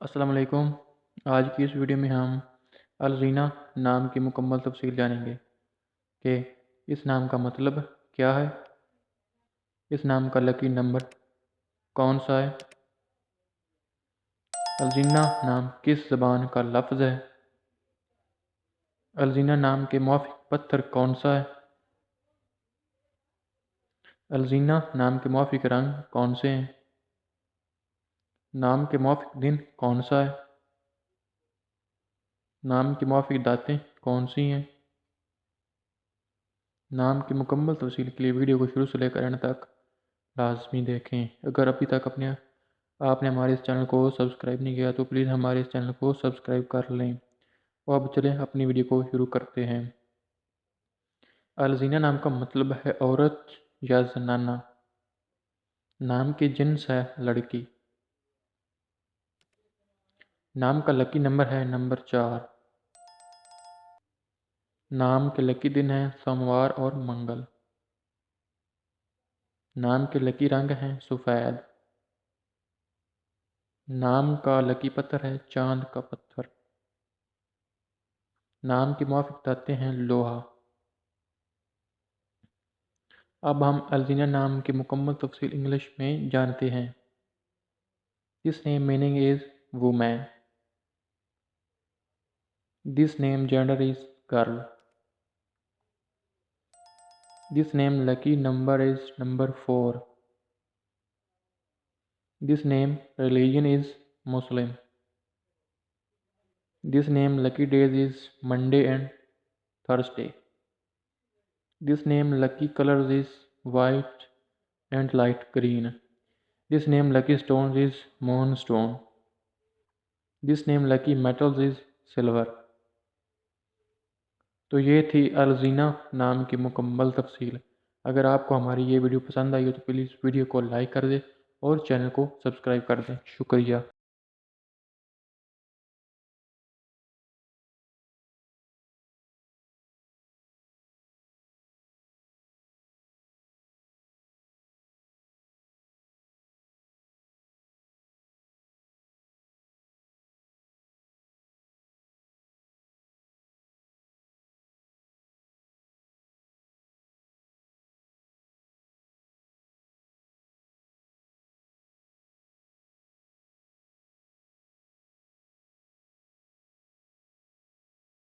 अस्सलाम वालेकुम। आज की इस वीडियो में हम अलजीना नाम की मुकम्मल तफसील जानेंगे कि इस नाम का मतलब क्या है, इस नाम का लकी नंबर कौन सा है, अलजीना नाम किस ज़बान का लफ्ज़ है, अलजीना नाम के मौफिक पत्थर कौन सा है, अलजीना नाम के मौफिक रंग कौन से हैं, नाम के मौफिक दिन कौन सा है, नाम की मौफिक दातें कौन सी हैं। नाम की मुकम्मल तफसील के लिए वीडियो को शुरू से लेकर एंड तक लाजमी देखें। अगर अभी तक आपने हमारे इस चैनल को सब्सक्राइब नहीं किया तो प्लीज़ हमारे इस चैनल को सब्सक्राइब कर लें। और अब चलें अपनी वीडियो को शुरू करते हैं। अलजीना नाम का मतलब है औरत या जनाना। नाम की जिन्स है लड़की। नाम का लकी नंबर है नंबर 4। नाम के लकी दिन हैं सोमवार और मंगल। नाम के लकी रंग हैं सफ़ेद। नाम का लकी पत्थर है चांद का पत्थर। नाम की मौफिक धातें हैं लोहा। अब हम अलजीना नाम की मुकम्मल तफसील इंग्लिश में जानते हैं। This name meaning is women. This name gender is girl. This name lucky number is number 4। This name religion is Muslim. This name lucky days is Monday and Thursday. This name lucky colors is white and light green. This name lucky stones is moonstone. This name lucky metals is silver. तो ये थी अलजीना नाम की मुकम्मल तफसील। अगर आपको हमारी ये वीडियो पसंद आई हो तो प्लीज़ वीडियो को लाइक कर दें और चैनल को सब्सक्राइब कर दें। शुक्रिया।